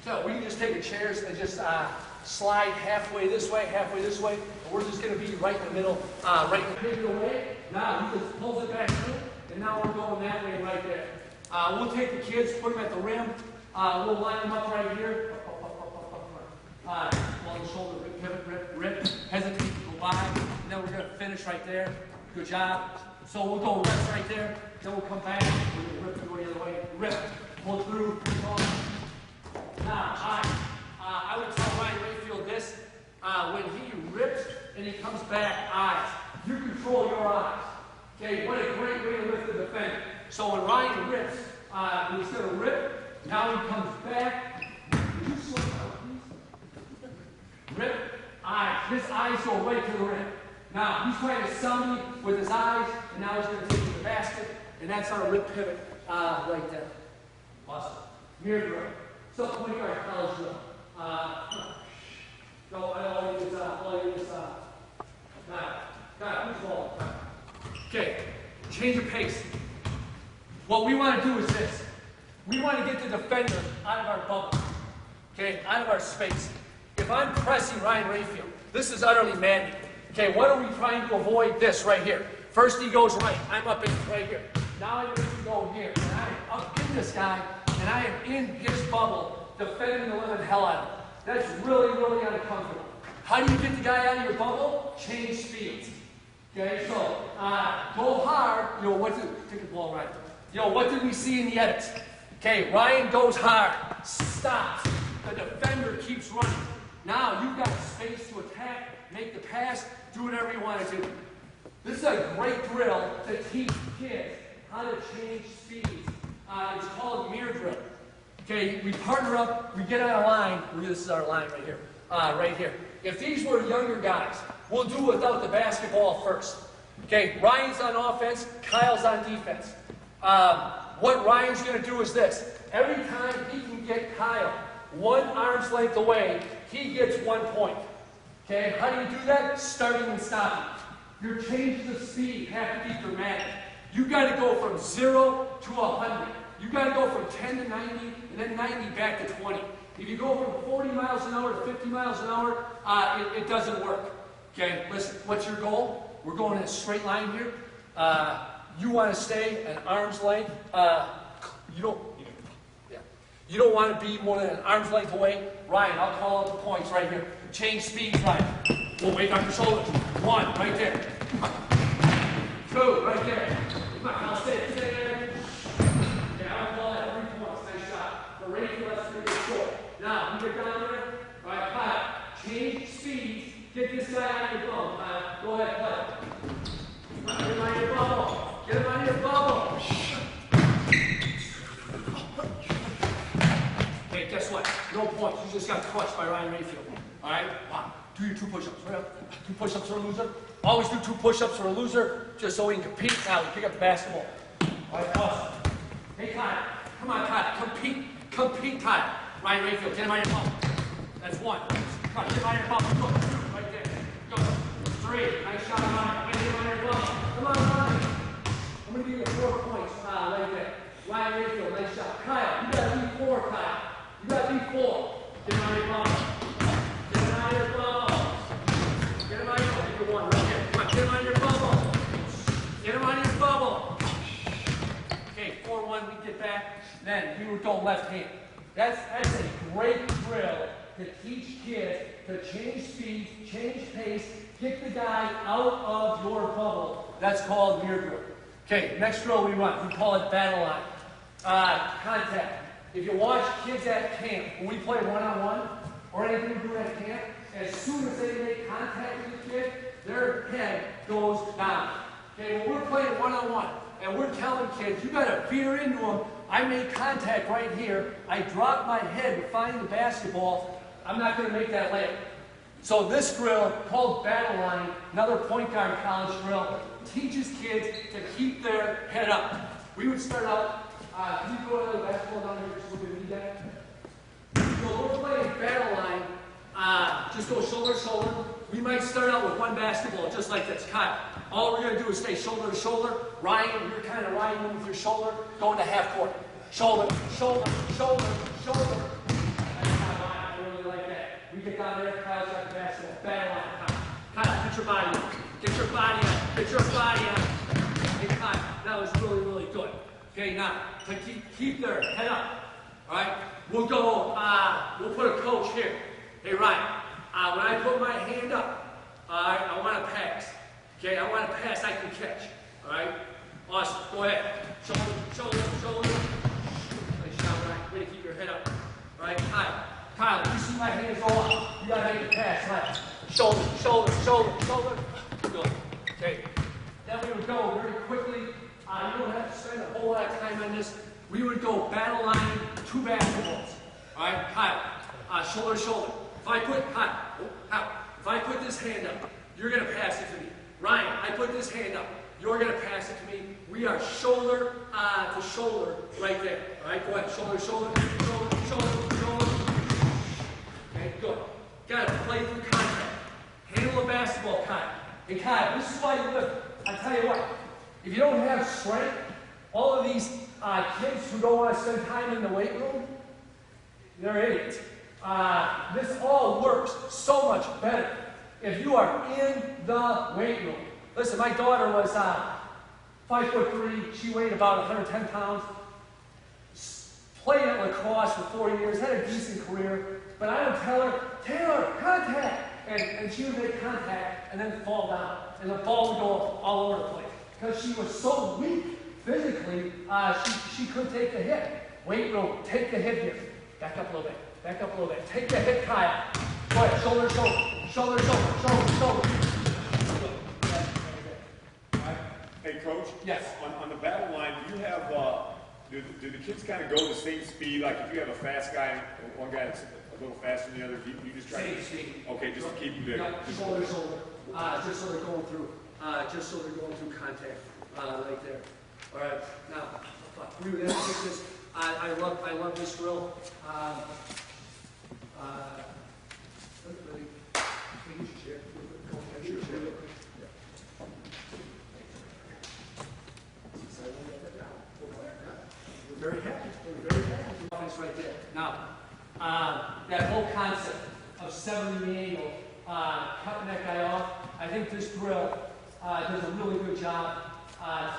So we can just take the chairs and just slide halfway this way, and we're just going to be right in the middle, right in the middle way. Now he just pulls it back through, and now we're going that way right there. We'll take the kids, put them at the rim. We'll line them up right here. Long shoulder, rip, pivot, rip, hesitate to go by, and then we're going to finish right there. Good job. So we'll go rest right there, then we'll come back, we're going to rip and go the other way, rip, pull through, pull off. Now, I would tell Ryan Rayfield this, when he rips and he comes back, eyes. You control your eyes. Okay, what a great way to lift the defender. So when Ryan rips, he's going to rip, now he comes back. Would you slow down, please? Rip, eyes. His eyes go right to the rim. Now, he's trying to sell me with his eyes, and now he's going to take to the basket, and that's our rip pivot right there. Awesome. Mirror drill. So, point guard college drill. Go, all you is, got it, who's ball? Okay, change of pace. What we want to do is this. We want to get the defender out of our bubble, okay, out of our space. If I'm pressing Ryan Rayfield, this is utterly maddening. Okay, what are we trying to avoid? This right here. First he goes right, I'm up in right here. Now I'm going to go here, and I am up in this guy, and I am in his bubble, defending the living hell out of him. That's really, really uncomfortable. How do you get the guy out of your bubble? Change speeds. Okay, so go hard. You know what? Take the ball right. You know what did we see in the edits? Okay, Ryan goes hard, stops. The defender keeps running. Now you've got space to attack, make the pass, do whatever you want to do. This is a great drill to teach kids how to change speeds. It's called mirror drill. Okay, we partner up, we get on a line. This is our line right here. Right here. If these were younger guys, we'll do without the basketball first. Okay, Ryan's on offense, Kyle's on defense. What Ryan's going to do is this. Every time he can get Kyle 1 arm's length away, he gets 1 point. Okay, how do you do that? Starting and stopping. Your changes of speed have to be dramatic. You got to go from 0 to 100. You got to go from 10 to 90, and then 90 back to 20. If you go from 40 miles an hour to 50 miles an hour, it doesn't work. Okay, listen, what's your goal? We're going in a straight line here. You want to stay an arm's length. You don't want to be more than an arm's length away. Ryan, I'll call out the points right here. Change speeds, Ryan. We'll wait on your shoulders. 1, right there. 2, right there. I'll stay there. Okay, I'll call that 3 points. Nice shot. The range less than short. Now, you get down there. All right, Kyle. Change speeds. Get this guy out of your bubble. Kyle, go ahead, play. Get him out of your bubble. Get him out of your bubble. Hey, guess what? No points. You just got crushed by Ryan Rayfield. All right? Wow. Do your 2 push-ups. Right up. 2 push-ups for a loser. Always do 2 push-ups for a loser, just so we can compete. Now, we pick up the basketball. All right, awesome. Hey, Kyle. Come on, Kyle. Compete, Kyle. Ryan Rayfield, get him out of your bubble. That's 1. Come on, get him out of your bubble. Go. 2, right there. Go. 3. Nice shot, Ryan. Get him out of your bubble. Come on, Ryan. I'm going to give you 4 points right there. Ryan Rayfield, nice shot. Kyle, you got to be 4, Kyle. You got to be 4. Get him out of your bubble. Get him out of your bubble. Get him out of your bubble. You're 1 right here. Come on, get him out of your bubble. Get him out of your bubble. Okay, 4-1, we get back. Then we would go left hand. That's a great drill to teach kids to change speed, change pace, get the guy out of your bubble. That's called mirror drill. Okay, next drill we run. We call it battle line. Contact. If you watch kids at camp, when we play one-on-one or anything we do at camp, as soon as they make contact with the kid, their head goes down. Okay, when we're playing one-on-one and we're telling kids, you got to veer into them. I make contact right here. I drop my head to find the basketball. I'm not going to make that layup. So this drill, called battle line, another point guard college drill, teaches kids to keep their head up. We would start out. Can you go to the basketball down here so we can read that? So we're playing battle line. Just go shoulder to shoulder. We might start out with 1 basketball, just like this. Kyle, all we're going to do is stay shoulder to shoulder. Ryan, you're kind of riding in with your shoulder, going to half court. Shoulder, shoulder, shoulder, shoulder. You get down there, Kyle's got the basketball. Battle line, Kyle. Kyle, get your body up. Get your body up. Get your body up. Hey, Kyle, that was really, really good. Okay, now, to keep their head up. All right? We'll go, we'll put a coach here. Hey, Ryan, when I put my hand up, all right, I want to pass. Okay, I want to pass, I can catch. All right? Awesome. Go ahead. Shoulder, shoulder, shoulder. Nice shot, Ryan. Way to keep your head up. All right, Kyle. Kyle, you see my hands go up. You got to make a pass. Right? Shoulder, shoulder, shoulder, shoulder. Good. Okay. Then we would go very quickly. You don't have to spend a whole lot of time on this. We would go battle line, 2 basketballs. All right, Kyle. Shoulder to shoulder. If I put Kyle, if I put this hand up, you're gonna pass it to me. Ryan, I put this hand up. You're gonna pass it to me. We are shoulder to shoulder right there. All right, go ahead. Shoulder to shoulder, shoulder, shoulder, shoulder. Okay, good. Gotta play through contact. Handle a basketball, Kyle. Hey, Kyle, this is why you live. I tell you what. If you don't have strength, all of these kids who don't want to spend time in the weight room, they're idiots. This all works so much better if you are in the weight room. Listen, my daughter was 5'3". She weighed about 110 pounds. Played at lacrosse for 4 years, had a decent career. But I would tell her, Taylor, contact! And she would make contact and then fall down. And the ball would go all over the place. Because she was so weak physically, she couldn't take the hit. Weight room, take the hit here. Back up a little bit. Back up a little bit. Take the hit, Kyle. Go ahead. Shoulder, shoulder. Shoulder, shoulder. Shoulder, shoulder. Good. Yeah, all right. Hey, Coach. Yes. On the battle line, do you have, do the kids kind of go the same speed? Like if you have a fast guy, one guy that's a little faster than the other, you just try Same speed. Okay, just to keep them there. Yeah, shoulder, shoulder. Just so they're going through. Just so they're going through contact, right there. All right, now, we would take this. I love this drill. We're very happy. We're very happy. Offense right there. Now, that whole concept of 70 angle, cutting that guy off. I think this drill does a really good job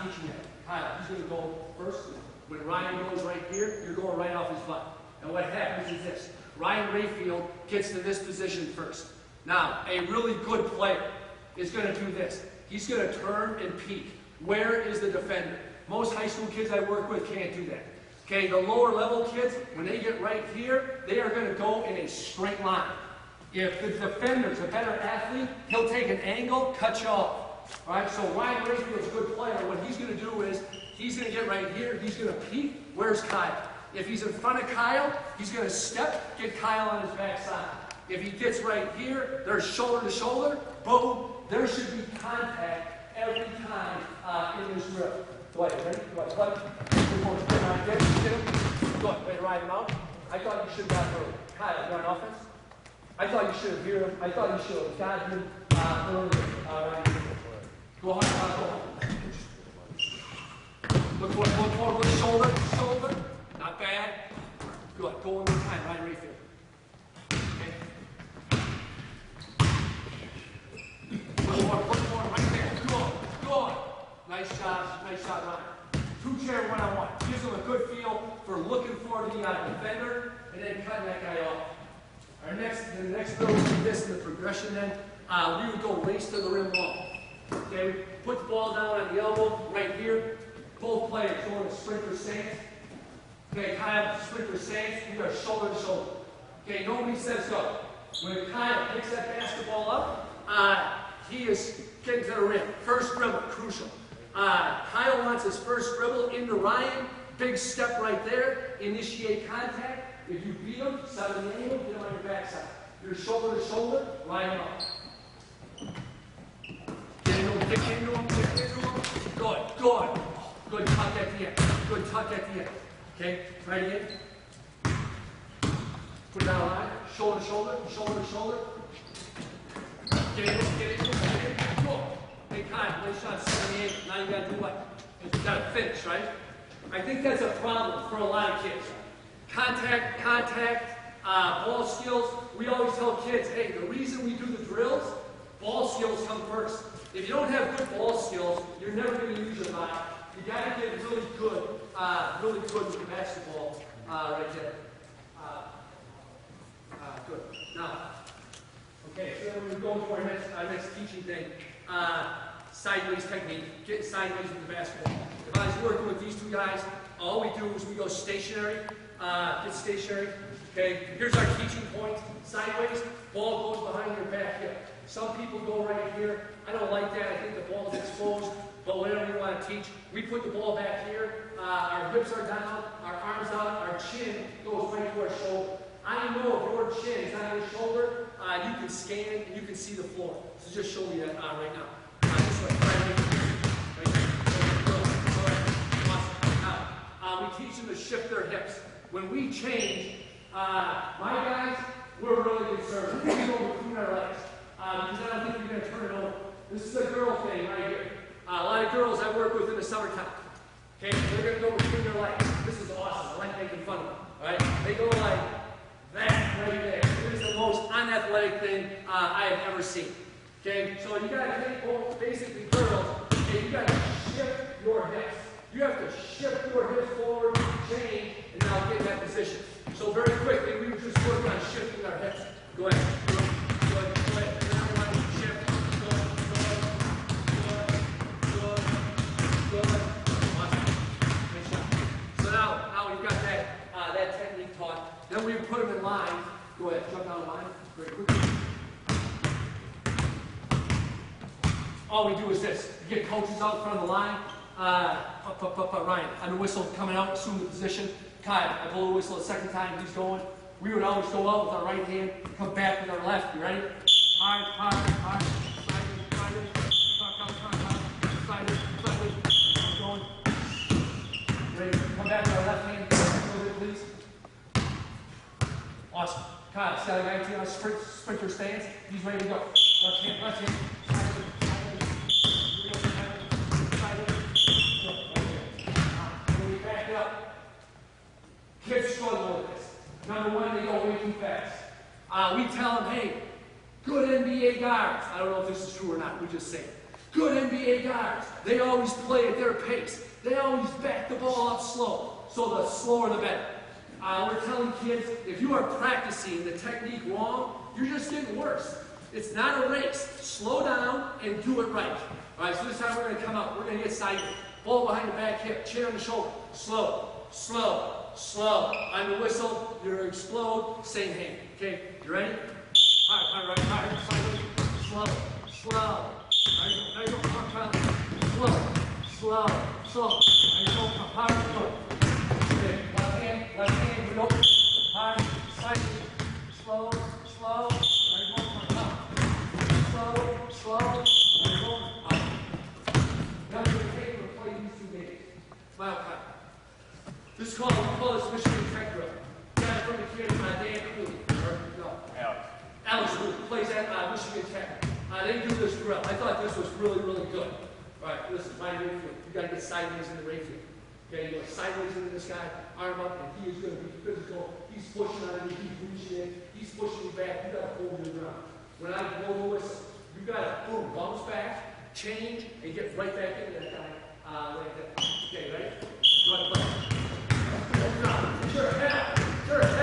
teaching it. Kyle, he's going to go first. When Ryan goes right here, you're going right off his butt. And what happens is this. Ryan Rayfield gets to this position first. Now, a really good player is going to do this. He's going to turn and peek. Where is the defender? Most high school kids I work with can't do that. Okay, the lower level kids, when they get right here, they are going to go in a straight line. If the defender's a better athlete, he'll take an angle, cut you off. All right, so Ryan Rayfield's a good player. What he's going to do is, he's going to get right here, he's going to peek. Where's Kyle? If he's in front of Kyle, he's going to step, get Kyle on his backside. If he gets right here, there's shoulder to shoulder, boom. There should be contact every time in this drill. Go ahead, ready? Go ahead, get him. Go ahead, ready to ride him out? I thought you should have got early. Kyle, you're on offense? I thought you should have heard him. I thought you should have got him earlier. All right. Go hard, go hard. Look forward, look shoulder, shoulder. Not bad. Good. Go one more time, Ryan Rayfield. Okay. Look more, right there. Good. Nice shot, Ryan. 2-chair one-on-one. Gives him a good feel for looking for the defender and then cutting that guy off. The next drill would be this in the progression then. We would go race to the rim ball. Okay, we put the ball down on the elbow right here. Both players going to sprinter stance. Okay, Kyle, sprinter stance. We are shoulder to shoulder. Okay, nobody says go. When Kyle picks that basketball up, he is getting to the rim. First dribble, crucial. Kyle wants his first dribble into Ryan. Big step right there. Initiate contact. If you beat him, 70 angle, get him on your backside. You're shoulder to shoulder, line him up. Get into him, kick into him, kick into him. Good. Good tuck at the end. Good tuck at the end. Okay, right again. Put it down line. Shoulder to shoulder, shoulder to shoulder. Get into him. Good. Hey, Kyle, nice shot, 78. Now you got to do what? You got to finish, right? I think that's a problem for a lot of kids. Contact, Ball skills, we always tell kids, hey, the reason we do the drills, ball skills come first. If you don't have good ball skills, you're never going to use your body. You got to get really good with the basketball right there. Good. Now, okay, so then we're going to our next teaching thing. Sideways technique, getting sideways with the basketball. If I was working with these two guys, all we do is we go stationary, get stationary. Okay, here's our teaching point. Sideways, ball goes behind your back hip. Some people go right here. I don't like that. I think the ball is exposed, but whatever you want to teach, we put the ball back here. Our hips are down, our arms out, our chin goes right to our shoulder. I know if your chin is on your shoulder, you can scan and you can see the floor. So just show me that right now. This way, right we teach them to shift their hips. When we change, my guys, we're really conservative. We go between our legs. Because I don't think you're going to turn it over. This is a girl thing right here. A lot of girls I work with in the summertime. Okay, they're going to go between their legs. This is awesome. I like making fun of them. All right, they go like that right there. It is the most unathletic thing I have ever seen. Okay, so you got to take both basically girls, and you got to shift your hips. You have to shift your hips forward, change, and now get in that position. So very quickly, we were just working on shifting our hips. Go ahead. Go ahead. Go ahead. Shift. Good. Awesome. Nice job. So now we've got that technique taught. Then we put them in line. Go ahead. Jump down the line. Very quickly. All we do is this. You get coaches out in front of the line. Ryan, on the whistle coming out, assume the position. Kyle, I blow the whistle a second time, he's going. We would always go out with our right hand, come back with our left. You ready? Hard. Sided. Going. Ready? Come back with our left hand. Go there, please. Awesome. Kyle, got a guy to sprinter stance. He's ready to go. Left hand. Kids struggle with this. Number one, they go way too fast. We tell them, hey, good NBA guards. I don't know if this is true or not. We just say it. Good NBA guards. They always play at their pace. They always back the ball up slow. So the slower the better. We're telling kids, if you are practicing the technique wrong, you're just getting worse. It's not a race. Slow down and do it right. All right, so this time we're going to come up. We're going to get sideways. Ball behind the back hip, chin on the shoulder. Slow. On the whistle, you're going to explode, same hand. Okay, you ready? Hard. Sideways. Slow. There you go. Slow. There you go. Hard. Good. Okay, left hand, we go. Hard, sideways. Slow. There you go. Slow. There you go. Now you're going to take and play these two games. Smile time. This is called, we call this Michigan Tech drill. Guys from the kid, Dan Cooley, Alex Cooley plays at Michigan Tech. They do this drill. I thought this was really good. All right, listen, my Rayfield, you got to get sideways into Rayfield. Okay, you go sideways into this guy, arm up, and he is going to be physical. He's pushing on you, he's reaching in, he's pushing you back. You got to hold your ground. When I blow the whistle, you got to boom, bounce back, change, and get right back into that guy like that. Okay, ready? Go ahead, play. Sure, head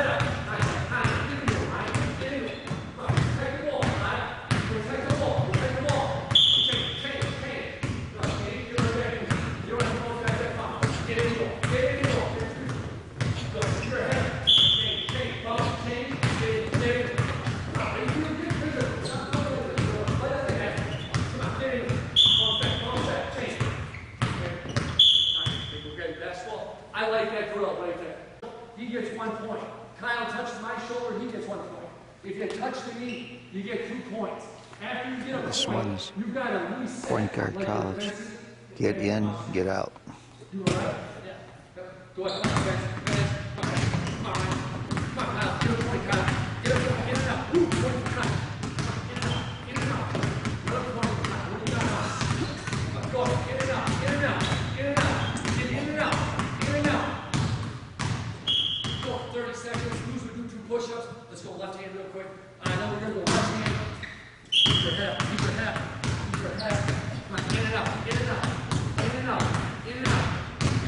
up. Nice. Get in it. Protect the ball, right? Protect the ball. Change. Get right back in. You don't have to go back that far. Get in the ball. Go. Sure, head up. Change. Bounce, change. Get in. Come on, get in. Bounce back. Change. Okay, basketball. I like that drill right there. He gets 1 point. Kyle touches my shoulder, he gets 1 point. If you touch the knee, you get 2 points. After you get a This point, one's you've got to reset. point guard like college. Get in, get out. You all right? Yeah. Go ahead. Come on, Kyle. Get a point, Kyle. Get it up. Woo, point, Kyle. In and out. Another point, Kyle. What do you got now? Go ahead. In and out. Get in and out. Get in and out. 30 seconds. Who's going to do 2 push-ups?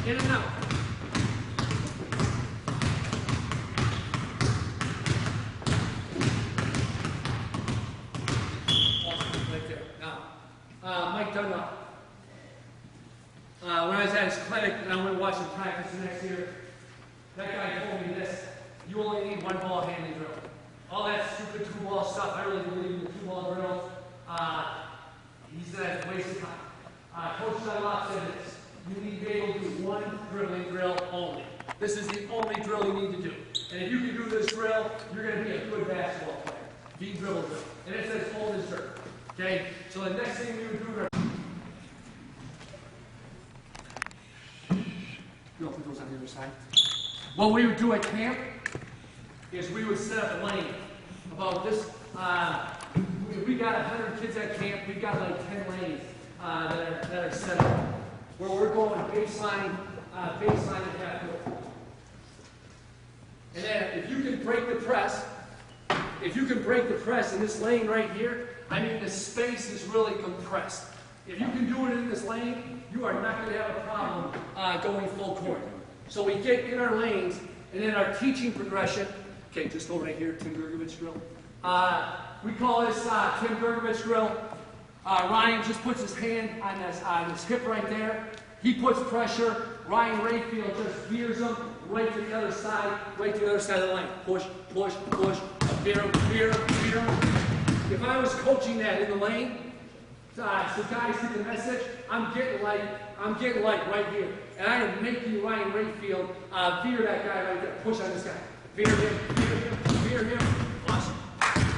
In and out. Awesome, right there. Now, Mike Dunlop. When I was at his clinic and I went to watch him practice the next year, that guy told me this: you only need one ball handling drill. All that stupid two-ball stuff, I really believe in the two-ball drills. He said it's a waste of time. Coach Dunlop said this: you need to be able to do one dribbling drill only. This is the only drill you need to do. And if you can do this drill, you're going to be a good basketball player. V dribble drill. And it says hold as dirt. Okay? So the next thing we would do. You don't put those on the other side. What we would do at camp is we would set up a lane about this. We got 100 kids at camp. We've got like 10 lanes that are set up where we're going baseline and half court. And then if you can break the press, in this lane right here, I mean the space is really compressed. If you can do it in this lane, you are not going to have a problem going full court. So we get in our lanes, and then our teaching progression. Okay, just go right here, Tim Gergovich drill. We call this Tim Gergovich drill. Ryan just puts his hand on his hip right there. He puts pressure. Ryan Rayfield just veers him right to the other side of the lane. Push, push, push. Veer him, veer him, veer him. If I was coaching that in the lane, so guys get the message. I'm getting like right here, and I am making Ryan Rayfield veer that guy right there. Push on this guy. Veer him, veer him, veer him. Awesome.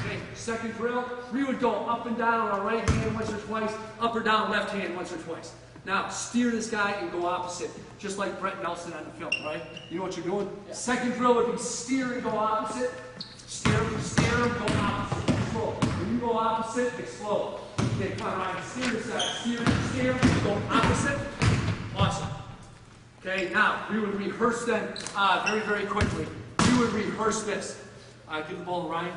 Okay, second drill, we would go up and down on our right hand once or twice, up or down left hand once or twice. Now, steer this guy and go opposite, just like Brett Nelson on the film, right? You know what you're doing? Yeah. Second drill would be steer and go opposite. Steer, go opposite, explode. When you go opposite, explode. Okay, come on, Ryan, steer this side, steer, go opposite. Awesome. Okay, now, we would rehearse them very, very quickly. We would rehearse this. Give the ball to Ryan.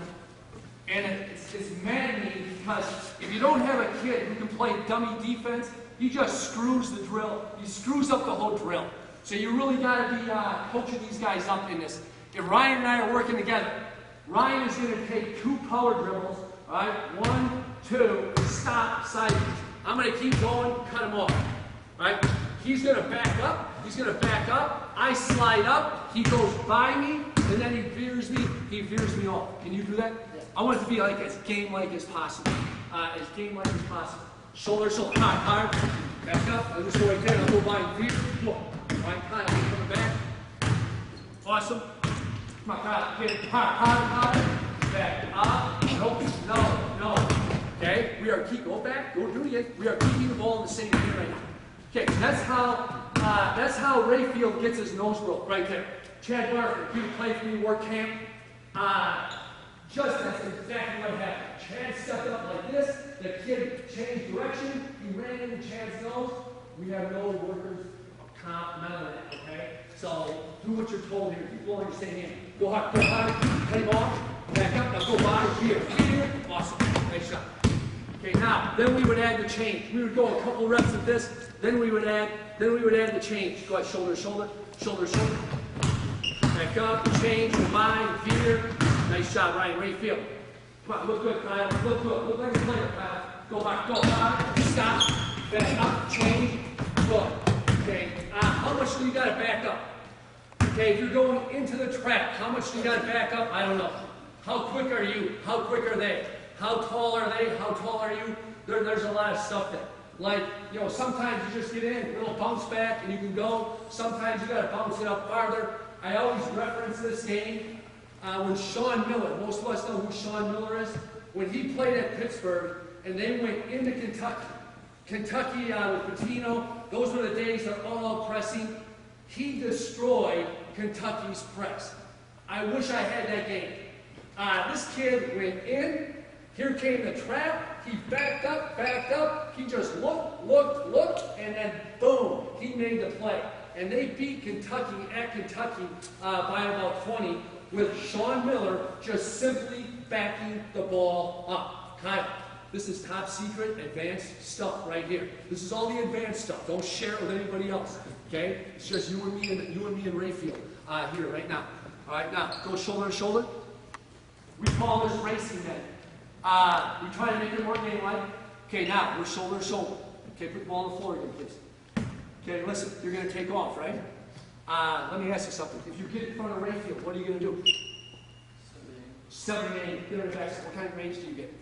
And it's maddening because if you don't have a kid who can play dummy defense, he just screws the drill. He screws up the whole drill. So you really got to be coaching these guys up in this. If Ryan and I are working together, Ryan is going to take 2 power dribbles. All right, 1, 2, stop, side. I'm going to keep going, cut him off. All right, he's going to back up. I slide up. He goes by me, and then he veers me off. Can you do that? Yeah. I want it to be like as game-like as possible. Shoulder, hard. Back up. I'll just go right there. I'll go by and veer. Look. Right, Kyle, coming back. Awesome. Come on, Kyle. Get it. Hard. Back up. No. Okay? We are keeping, go back. Go do it again. We are keeping the ball in the same gear right now. Okay, that's how Rayfield gets his nose broke right there. Chad Barker, he would play for me, work camp. That's exactly what happened. Chad stepped up like this. The kid changed direction. He ran into Chad's nose. We have no workers comp, none of that, okay? So do what you're told here. Keep blowing your same hand. Go hard, cut him off. Back up, now go by, here. Awesome. Nice shot. Okay, now, then we would add the change. We would go a couple reps of this, then we would add the change. Go ahead, shoulder. Back up, change, go by, veer. Nice shot, Ryan Rayfield. Come on, look good, Kyle. Look like a player, Kyle. Go back, stop, back up, change, good. Okay, how much do you got to back up? Okay, if you're going into the track, how much do you got to back up? I don't know. How quick are you? How quick are they? How tall are they? How tall are you? There's a lot of stuff there. Like, sometimes you just get in, a little bounce back, and you can go. Sometimes you got to bounce it up farther. I always reference this game when Sean Miller, most of us know who Sean Miller is, when he played at Pittsburgh, and they went into Kentucky with Pitino. Those were the days of all-out pressing. He destroyed Kentucky's press. I wish I had that game. This kid went in. Here came the trap. He backed up. He just looked, and then boom, he made the play. And they beat Kentucky at Kentucky by about 20 with Sean Miller just simply backing the ball up. Kyle, This is top secret, advanced stuff right here. This is all the advanced stuff. Don't share it with anybody else. Okay? It's just you and me and Rayfield here right now. All right, now go shoulder to shoulder. We call this racing then. We try to make it more game-like. Okay, now we're shoulder to shoulder. Okay, put the ball on the floor again, please. Okay, listen, you're going to take off, right? Let me ask you something. If you get in front of Rayfield, what are you going to do? 78. Get on the back. What kind of grades do you get?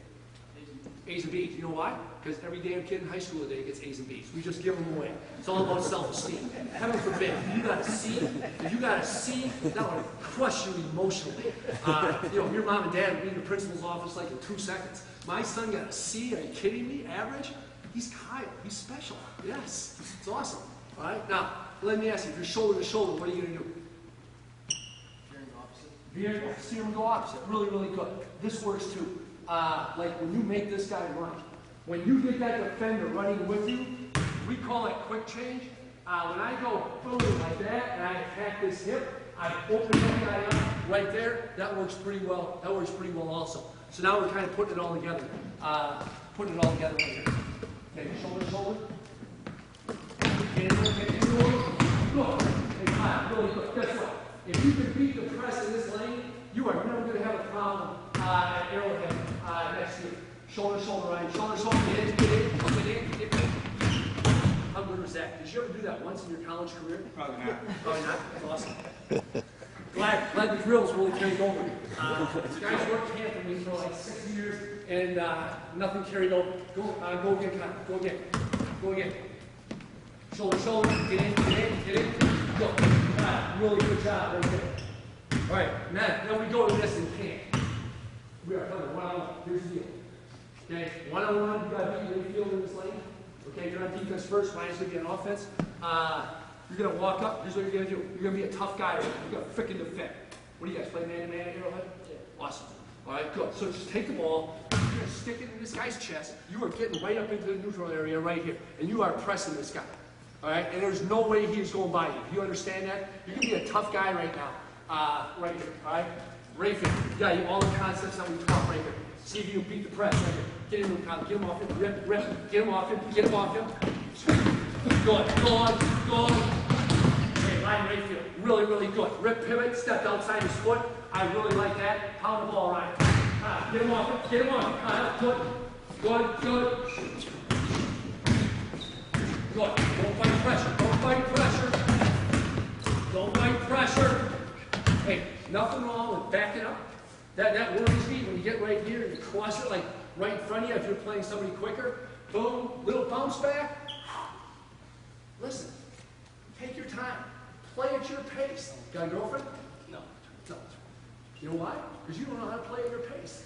A's and B's. You know why? Because every damn kid in high school today gets A's and B's. We just give them away. It's all about self-esteem. Heaven forbid, if you got a C, that would crush you emotionally. Your mom and dad would be in the principal's office like in 2 seconds. My son got a C. Are you kidding me? Average? He's Kyle. He's special. Yes. It's awesome. All right? Now, let me ask you, if you're shoulder to shoulder, what are you going to do? Veering opposite. See him go opposite. Really, really good. This works too. Like when you make this guy run. When you get that defender running with you, we call it quick change. When I go boom like that and I attack this hip, I open that guy up right there. That works pretty well. That works pretty well also. So now we're kind of putting it all together. Putting it all together right here. Okay, shoulder to shoulder. Okay, good. Hey, Kyle, really good. Guess what? If you can beat the press in this lane, you are never going to have a problem at Arrowhead next year. Shoulder to shoulder, Ryan. Shoulder to shoulder. Get in. How good was that? Did you ever do that once in your college career? Probably not. Probably not. That's awesome. Glad the drills really carried over. Guys worked camp with me for like 6 years, and nothing carried over. Go again, Kyle. Go again. Shoulder to shoulder. Get in. Go. Really good job right there. All right, now we go to this in camp. We are playing one-on-one. Here's the deal. Okay, one-on-one, you got to beat Rayfield in this lane. Okay, you're on defense first. Ryan's going to be on offense. You're going to walk up. Here's what you're going to do. You're going to be a tough guy. You're going to frickin' defend. What do you guys play man-to-man at Arrowhead? Yeah. Awesome. All right, good. So just take the ball. You're going to stick it in this guy's chest. You are getting right up into the neutral area right here, and you are pressing this guy. All right, and there's no way he is going by you. You understand that? You're going to be a tough guy right now. Right here, all right? Rayfield, you all the concepts that we taught right here. See if you can beat the press right here. Get him off him, rip, get him off him. Good. Okay, Ryan Rayfield, really, really good. Rip pivot, stepped outside his foot. I really like that. Pound the ball, Ryan. Get him off him. Good. Good. Don't fight pressure. Hey, nothing wrong with backing up. That worries me when you get right here and you cross it like right in front of you if you're playing somebody quicker. Boom, little bounce back. Listen, take your time. Play at your pace. Got a girlfriend? No. You know why? Because you don't know how to play at your pace.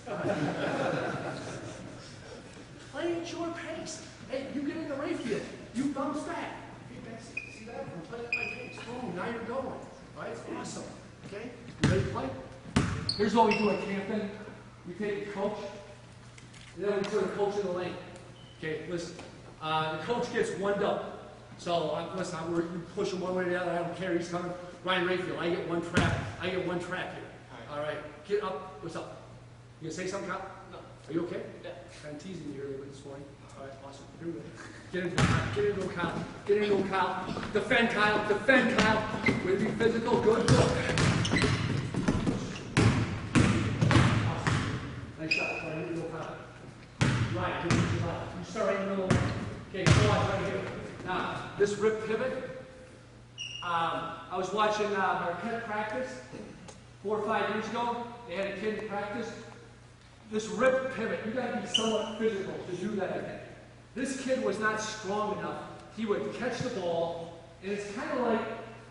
Play at your pace. Hey, you get into Rayfield. You bounce back. Hey, Betsy, see that? I'm playing at my pace. Boom, now you're going. All right, it's awesome. Okay? You ready to play? Here's what we do at camping. We take the coach, and then we put a coach in the lane. Okay, listen. The coach gets one double. So, listen, you push him one way or the other. I don't care. He's coming. Ryan Rayfield, I get one track here. All right. Get up. What's up? You gonna say something, Kyle? No. Are you okay? Yeah. Kind of teasing you earlier this morning. All right, awesome. Here we go. Get into him, Kyle. Defend, Kyle. Way to be physical. Good. Nice shot. All right, here we go, Kyle. Right, you start right in the middle. Okay, go on right here. Now, this rip pivot, I was watching Marquette practice 4 or 5 years ago. They had a kid in practice. This rip pivot, you got to be somewhat physical to do that again. This kid was not strong enough. He would catch the ball, and it's kind of like,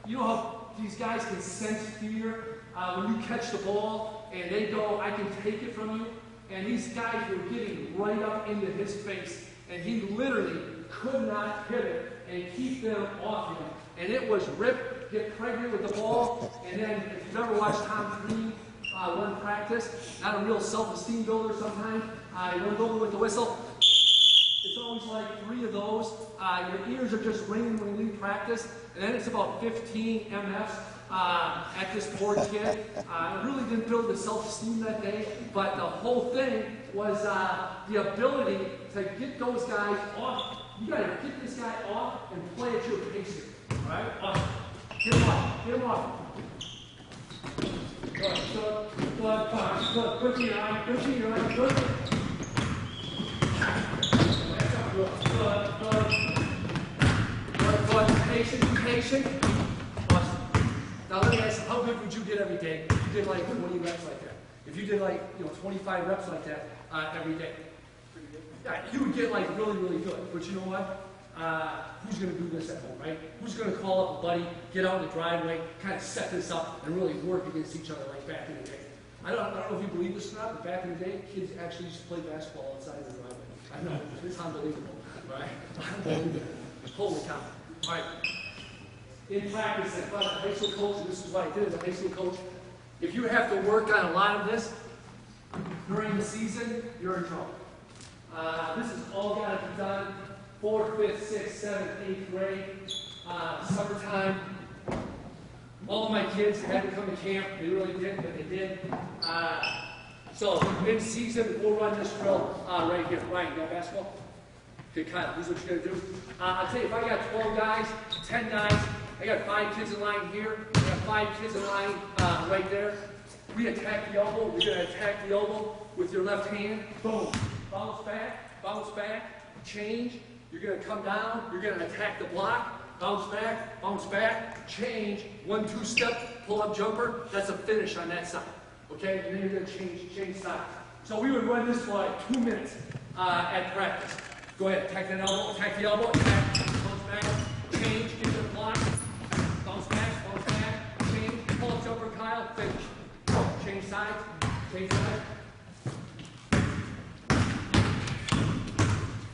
you know how these guys can sense fear when you catch the ball and they go, I can take it from you. And these guys were getting right up into his face, and he literally could not pivot and keep them off him. And it was rip, get pregnant with the ball, and then if you've ever watched Tom Green run practice, not a real self-esteem builder sometimes, he runs over with the whistle. It's always like 3 of those. Your ears are just ringing when you leave practice, and then it's about 15 MFs at this poor kid. It really didn't build the self-esteem that day, but the whole thing was the ability to get those guys off. You got to get this guy off and play at your pace here. All right? Awesome. Get him off. Get him off. Good, good, good, good to your eye, good to your eye, good. Good. Patient, patient. Awesome. Now let me ask you, how good would you get every day if you did like 20 reps like that? If you did like 25 reps like that every day? Yeah, you would get like really, really good. But you know what? Who's going to do this at home, right? Who's going to call up a buddy, get out in the driveway, kind of set this up, and really work against each other like back in the day? I don't know if you believe this or not, but back in the day, kids actually used to play basketball outside of the driveway. I know, it's unbelievable, right? Unbelievable. Holy cow. All right. In practice, if I was a high school coach, and this is what I did as a high school coach, if you have to work on a lot of this during the season, you're in trouble. This is all got to be done 4th, 5th, 6th, 7th, 8th grade, summertime. All of my kids had to come to camp. They really didn't, but they did. So mid-season, we'll run this drill right here. Ryan, you got basketball? Okay, Kyle, here's what you're going to do. I'll tell you, if I got 12 guys, 10 guys, I got 5 kids in line here, I got 5 kids in line right there. We attack the elbow. You're going to attack the elbow with your left hand. Boom. Bounce back, change. You're going to come down. You're going to attack the block. Bounce back, change. 1-2 step, pull up jumper. That's a finish on that side. Okay? And then you're going to change sides. So we would run this for like 2 minutes at practice. Go ahead, attack that elbow, attack the elbow, attack, bounce back, change, get to the block, bounce back, change, pull up jumper, Kyle, finish. Change sides,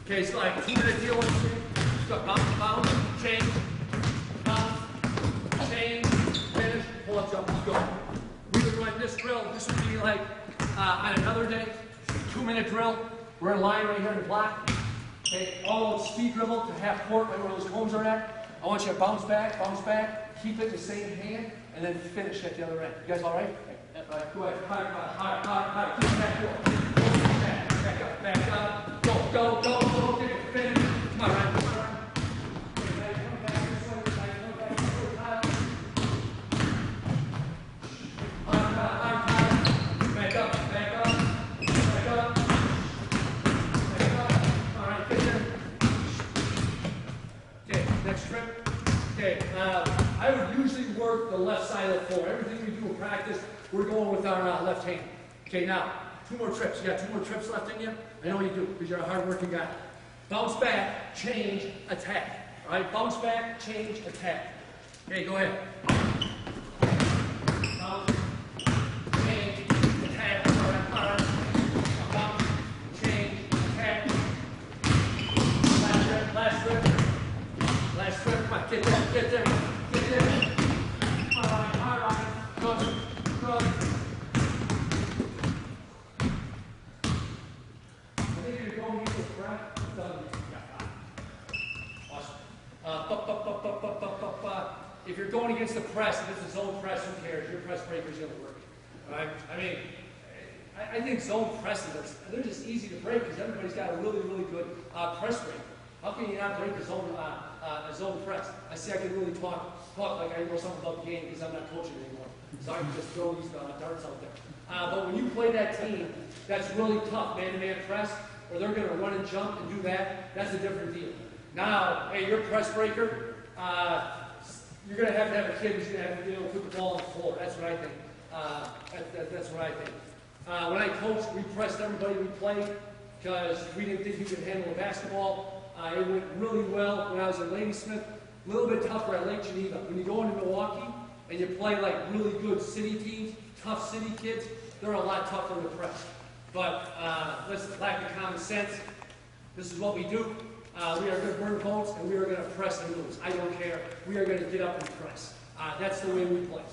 Okay, so like 2-minute deal with you. Just go bounce, change, finish, pull up jumper, go. We would run this drill. This would be like on another day, 2-minute drill. We're in line right here in the block. Okay, all speed dribble to half court, right where those cones are at. I want you to bounce back, keep it in the same hand, and then finish at the other end. You guys all right? Go ahead. High. Keep back door. Back up. Go. Finish. Come on, Ryan. I would usually work the left side of the floor. Everything we do in practice, we're going with our left hand. Okay, now, 2 more trips. You got 2 more trips left in you? I know you do, because you're a hard-working guy. Bounce back, change, attack. All right, bounce back, change, attack. Okay, go ahead. Bounce, change, attack. All right. Bounce, change, attack. Last trip. Come on, get there. All right. Good. I think you're going into the breath. Awesome. If you're going against the press, if it's a zone press, who cares? Your press breaker's going to work. All right? I mean, I think zone presses, they're just easy to break because everybody's got a really, really good press break. How can you not break a zone press? I see I can really talk like I know something about the game because I'm not coaching anymore. So I can just throw these darts out there. But when you play that team, that's really tough, man-to-man press, or they're going to run and jump and do that, that's a different deal. Now, hey, you're a press breaker, you're going to have a kid who's going to have to be able to put the ball on the floor. That's what I think. That's what I think. When I coached, we pressed everybody we played because we didn't think you could handle a basketball. It went really well when I was at Ladysmith. A little bit tougher at Lake Geneva. When you go into Milwaukee and you play like really good city teams, tough city kids, they're a lot tougher to press. But let's lack of common sense. This is what we do. We are going to burn votes and we are going to press and lose. I don't care. We are going to get up and press. That's the way we play.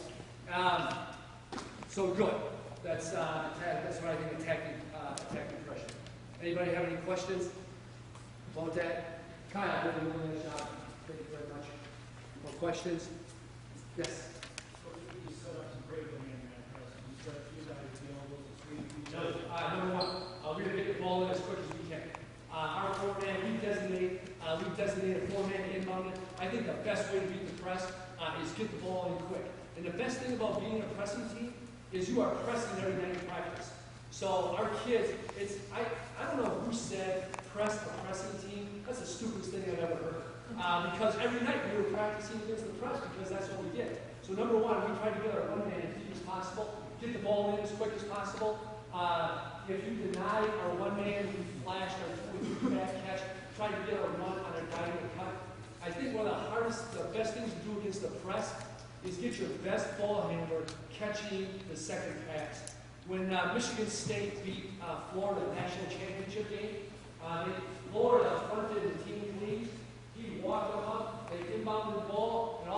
So good. That's what I think attacking pressure. Anybody have any questions about that? Kyle, you're doing a nice job. Thank you very much. More questions? Yes. So designated four-man inbounded. I think the best way to beat the press is get the ball in quick. And the best thing about being a pressing team is you are pressing every night in practice. So our kids, I don't know who said press a pressing team. That's the stupidest thing I've ever heard. Because every night we were practicing against the press because that's what we did. So number one, we tried to get our one man as deep as possible, get the ball in as quick as possible. If you deny our one man, we flashed our back catch, tried to get our run on our diamond cut. I think one of the best things to do against the press is get your best ball handler catching the second pass. When Michigan State beat Florida in the national championship game, Florida fronted the team lead. He walked them up, they inbounded the ball, and all